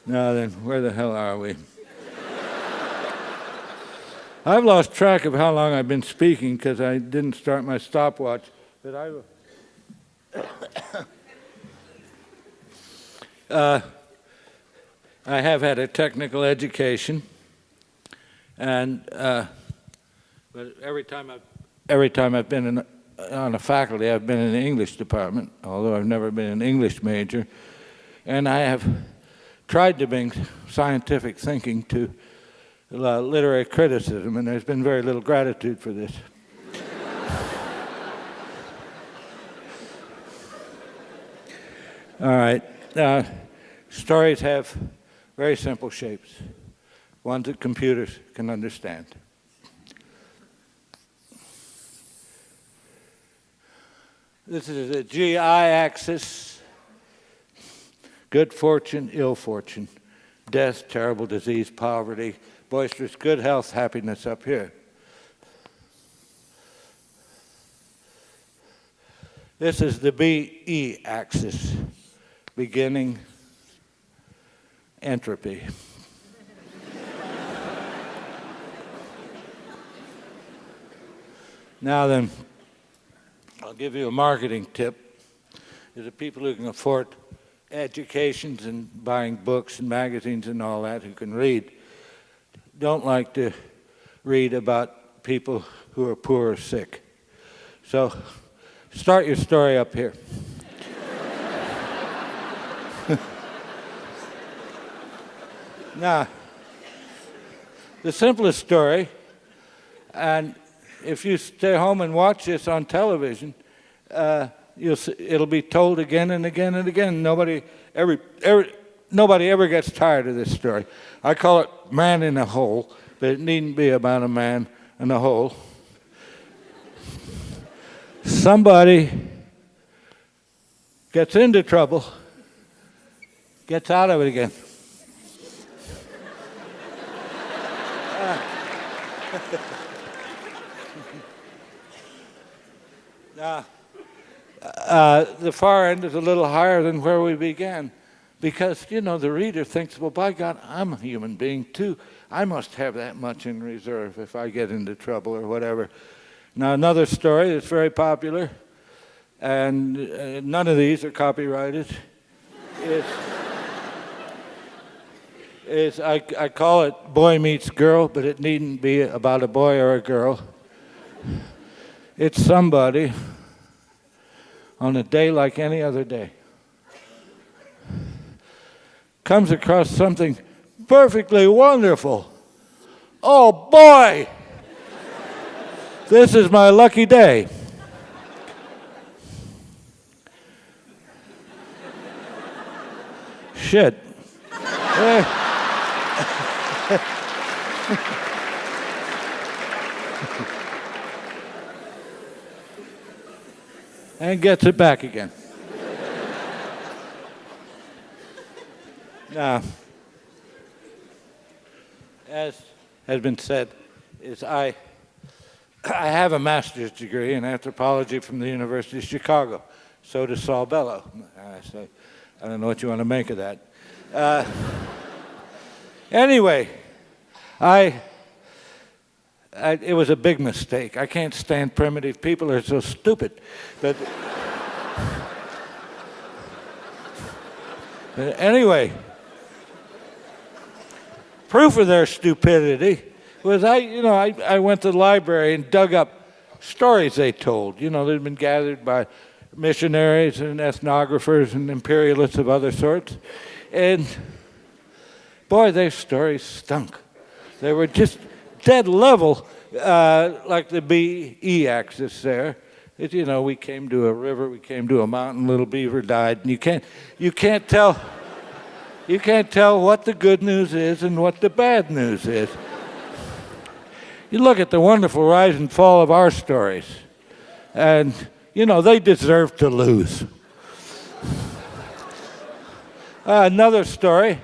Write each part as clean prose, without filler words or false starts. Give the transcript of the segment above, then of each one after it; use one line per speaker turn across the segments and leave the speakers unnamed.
Now then, where the hell are we? I've lost track of how long I've been speaking because I didn't start my stopwatch. But I have had a technical education, and but every time I've been on a faculty, I've been in the English department, although I've never been an English major, and I have tried to bring scientific thinking to literary criticism, and there's been very little gratitude for this. All right. Stories have very simple shapes, ones that computers can understand. This is a GI axis: good fortune, ill fortune, death, terrible disease, poverty, boisterous good health, happiness up here. This is the BE axis: beginning, entropy. Now then, I'll give you a marketing tip. There's the people who can afford educations and buying books and magazines and all that, who can read, don't like to read about people who are poor or sick. So start your story up here. Now, the simplest story, and if you stay home and watch this on television, it'll be told again and again and again. Nobody ever gets tired of this story. I call it Man in a Hole, but it needn't be about a man in a hole. Somebody gets into trouble, gets out of it again. Now, the far end is a little higher than where we began, because, you know, the reader thinks, well, by God, I'm a human being too. I must have that much in reserve if I get into trouble or whatever. Now, another story that's very popular, and none of these are copyrighted, is I call it Boy Meets Girl, but it needn't be about a boy or a girl. It's somebody on a day like any other day comes across something perfectly wonderful. Oh boy, this is my lucky day. Shit. And gets it back again. Now, as has been said, I have a master's degree in anthropology from the University of Chicago. So does Saul Bellow. I don't know what you want to make of that. Anyway, it was a big mistake. I can't stand primitive people. They're so stupid. But anyway, proof of their stupidity was I went to the library and dug up stories they told. You know, they'd been gathered by missionaries and ethnographers and imperialists of other sorts. And boy, their stories stunk. They were just dead level, like the BE axis there. You know, we came to a river, we came to a mountain, little beaver died, and you can't tell what the good news is and what the bad news is. You look at the wonderful rise and fall of our stories, and you know, they deserve to lose. Another story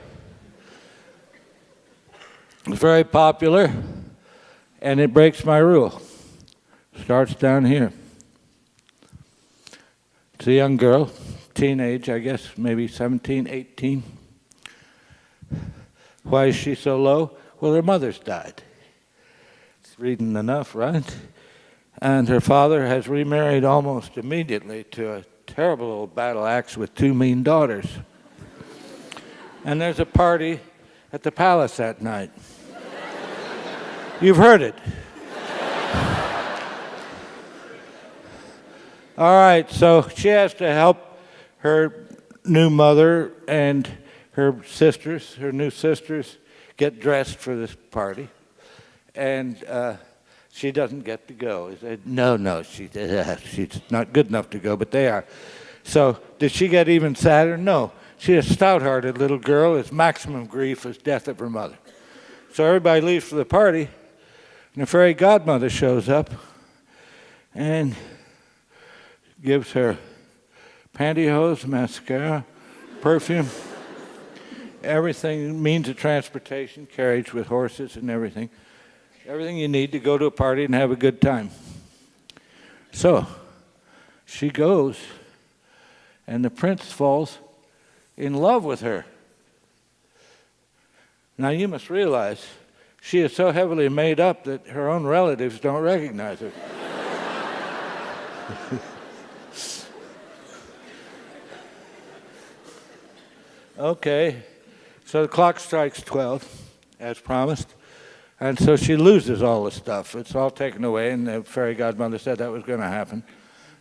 is very popular, and it breaks my rule. Starts down here. It's a young girl, teenage, I guess, maybe 17, 18. Why is she so low? Well, her mother's died. It's reading enough, right? And her father has remarried almost immediately to a terrible old battle axe with 2 mean daughters. And there's a party at the palace that night. You've heard it. All right, so she has to help her new mother and her new sisters, get dressed for this party. And she doesn't get to go. He said, no, she's not good enough to go, but they are. So did she get even sadder? No. She's a stout-hearted little girl. Its maximum grief is death of her mother. So everybody leaves for the party, and the fairy godmother shows up and gives her pantyhose, mascara, perfume, everything, means of transportation, carriage with horses and everything. Everything you need to go to a party and have a good time. So she goes, and the prince falls in love with her. Now you must realize she is so heavily made up that her own relatives don't recognize her. Okay, so the clock strikes 12, as promised, and so she loses all the stuff. It's all taken away, and the fairy godmother said that was going to happen.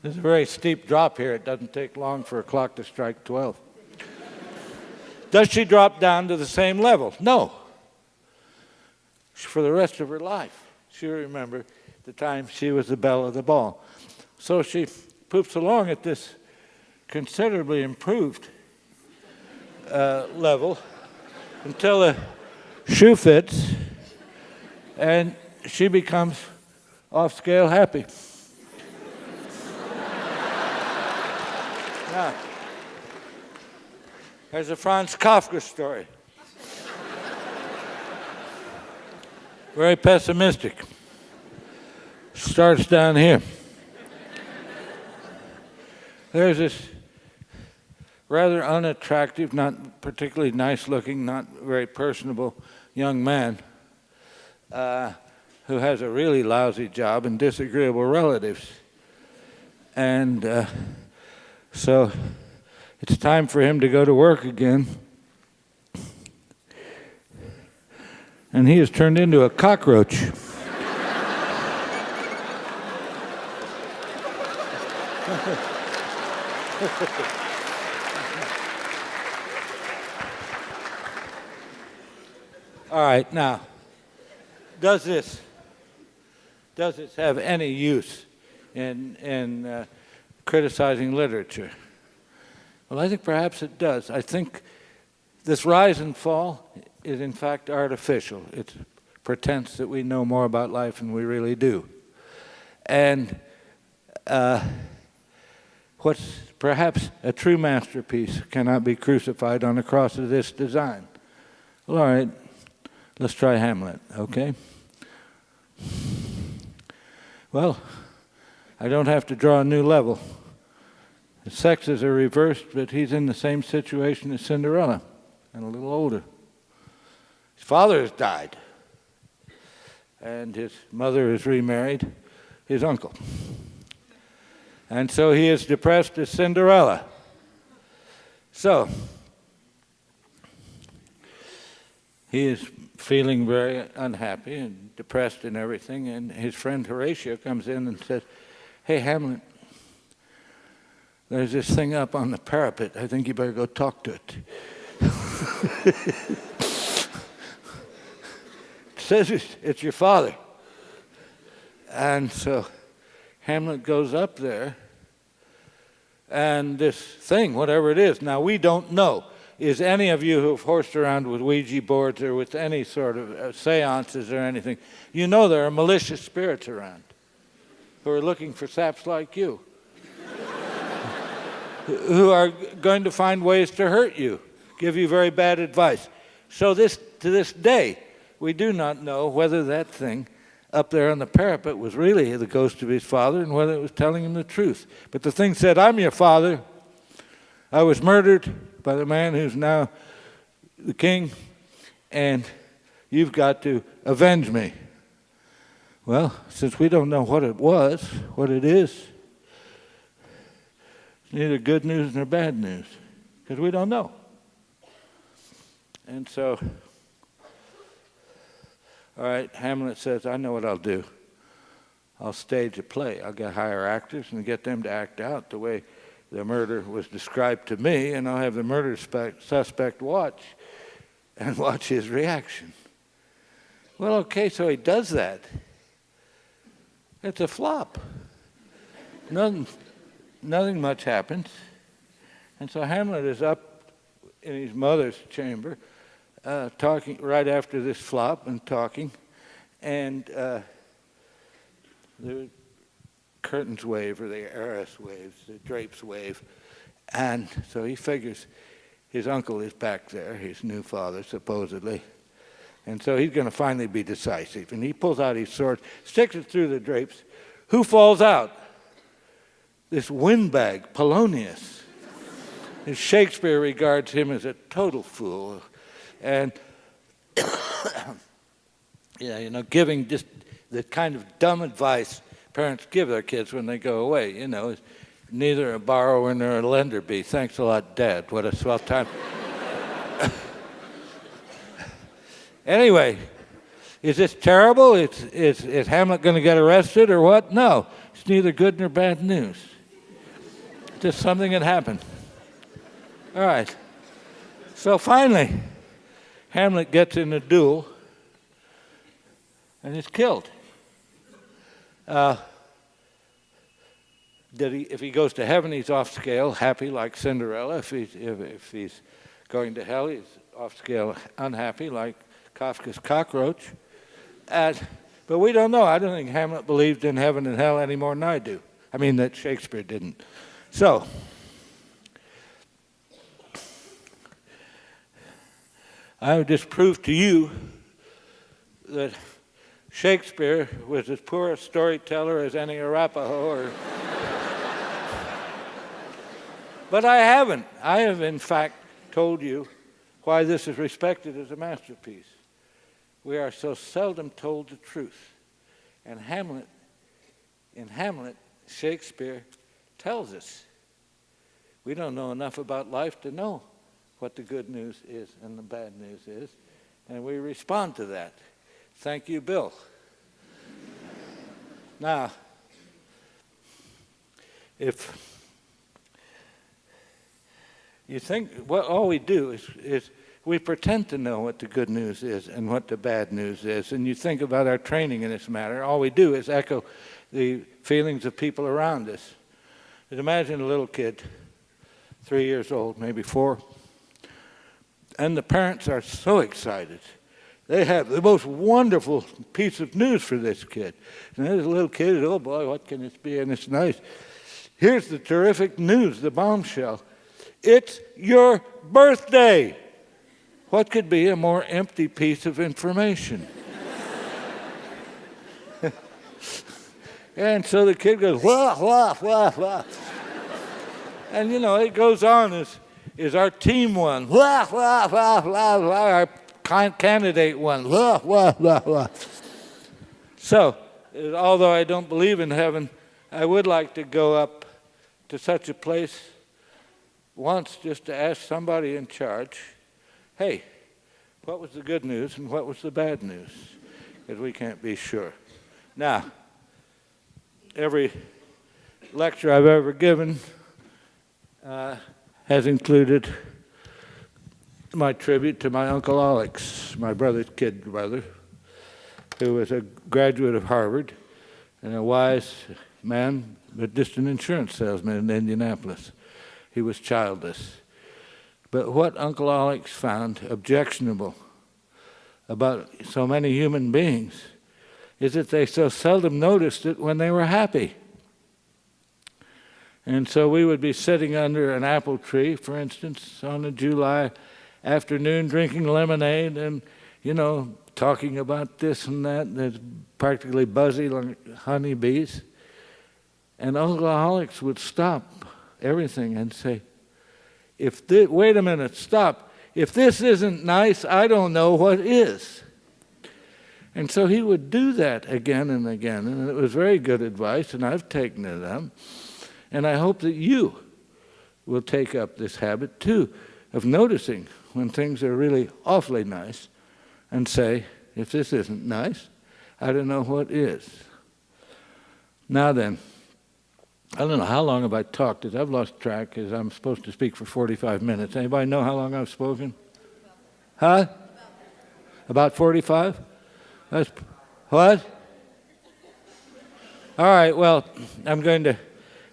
There's a very steep drop here. It doesn't take long for a clock to strike 12. Does she drop down to the same level? No. For the rest of her life, she'll remember the time she was the belle of the ball. So she poops along at this considerably improved level until the shoe fits and she becomes off-scale happy. Now, there's a Franz Kafka story. Very pessimistic. Starts down here. There's this rather unattractive, not particularly nice-looking, not very personable young man who has a really lousy job and disagreeable relatives. And so it's time for him to go to work again. And he has turned into a cockroach. All right, now, does this have any use in criticizing literature? Well, I think perhaps it does. I think this rise and fall is in fact artificial. It's pretense that we know more about life than we really do. And what's perhaps a true masterpiece cannot be crucified on a cross of this design. Well, all right, let's try Hamlet, okay? Well, I don't have to draw a new level. The sexes are reversed, but he's in the same situation as Cinderella, and a little older. His father has died, and his mother is remarried, his uncle. And so he is depressed as Cinderella. So, he is feeling very unhappy and depressed and everything, and his friend Horatio comes in and says, "Hey, Hamlet, there's this thing up on the parapet. I think you better go talk to it." It says it's your father. And so Hamlet goes up there, and this thing, whatever it is, now we don't know. Is any of you who have horsed around with Ouija boards or with any sort of seances or anything, you know there are malicious spirits around who are looking for saps like you, who are going to find ways to hurt you, give you very bad advice. So to this day, we do not know whether that thing up there on the parapet was really the ghost of his father and whether it was telling him the truth. But the thing said, "I'm your father. I was murdered by the man who's now the king, and you've got to avenge me. Well, since we don't know what it was, what it is, it's neither good news nor bad news, because we don't know. And so, all right, Hamlet says, I know what I'll do. I'll stage a play. I'll hire actors and get them to act out the way the murder was described to me, and I'll have the murder suspect watch his reaction. Well, okay, so he does that. It's a flop. Nothing much happens. And so Hamlet is up in his mother's chamber, talking right after this flop and talking, and the curtains wave, or the arras waves, the drapes wave, and so he figures his uncle is back there, his new father, supposedly, and so he's going to finally be decisive. And he pulls out his sword, sticks it through the drapes. Who falls out? This windbag, Polonius. And Shakespeare regards him as a total fool, and giving just the kind of dumb advice parents give their kids when they go away. Neither a borrower nor a lender be. Thanks a lot, Dad. What a swell time. Anyway, is this terrible? Is Hamlet going to get arrested or what? No, it's neither good nor bad news. Just something that happened. All right. So finally, Hamlet gets in a duel and is killed. If he goes to heaven, he's off scale, happy like Cinderella. If he's going to hell, he's off scale, unhappy like Kafka's cockroach. But we don't know. I don't think Hamlet believed in heaven and hell any more than I do. I mean, that Shakespeare didn't. So, I would just prove to you that Shakespeare was as poor a storyteller as any Arapaho. But I haven't. I have, in fact, told you why this is respected as a masterpiece. We are so seldom told the truth. And in Hamlet, Shakespeare tells us. We don't know enough about life to know what the good news is and the bad news is, and we respond to that. Thank you, Bill. Now, if you think, all we do is we pretend to know what the good news is and what the bad news is, and you think about our training in this matter, all we do is echo the feelings of people around us. But imagine a little kid, 3 years old, maybe 4, and the parents are so excited. They have the most wonderful piece of news for this kid. And there's a little kid, oh boy, what can this be? And it's nice. Here's the terrific news, the bombshell. It's your birthday. What could be a more empty piece of information? And so the kid goes, wah, wah, wah, wah. And it goes on, is our team won? Wah, wah, wah, wah, wah. Our candidate won. Wah, wah, wah, wah. So, although I don't believe in heaven, I would like to go up to such a place once just to ask somebody in charge, hey, what was the good news and what was the bad news? Because we can't be sure. Now, every lecture I've ever given has included my tribute to my Uncle Alex, my brother's kid brother, who was a graduate of Harvard and a wise man, but just an insurance salesman in Indianapolis. He was childless. But what Uncle Alex found objectionable about so many human beings is that they so seldom noticed it when they were happy. And so we would be sitting under an apple tree, for instance, on a July afternoon, drinking lemonade and, talking about this and that. That's practically buzzy like honeybees. And Uncle Alex would stop everything and say, wait a minute, stop. If this isn't nice, I don't know what is. And so he would do that again and again, and it was very good advice, and I've taken it up. And I hope that you will take up this habit, too, of noticing when things are really awfully nice and say, if this isn't nice, I don't know what is. Now then, I don't know how long have I talked. I've lost track because I'm supposed to speak for 45 minutes. Anybody know how long I've spoken? Huh? About 45? That's, what? All right, well, I'm going to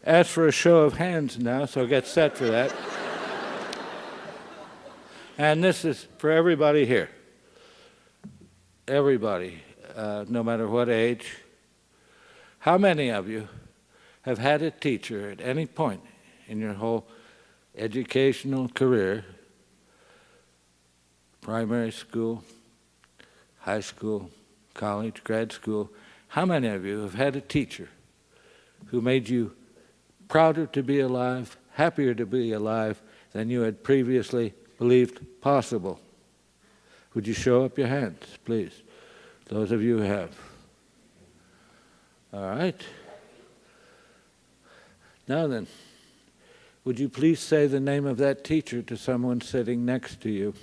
ask for a show of hands now, so get set for that. And this is for everybody here. Everybody, no matter what age. How many of you have had a teacher at any point in your whole educational career, primary school, high school, college, grad school, how many of you have had a teacher who made you prouder to be alive, happier to be alive than you had previously believed possible? Would you show up your hands, please? Those of you who have. All right. Now then, would you please say the name of that teacher to someone sitting next to you?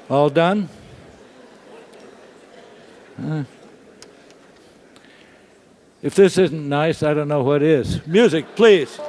All done? If this isn't nice, I don't know what is. Music, please.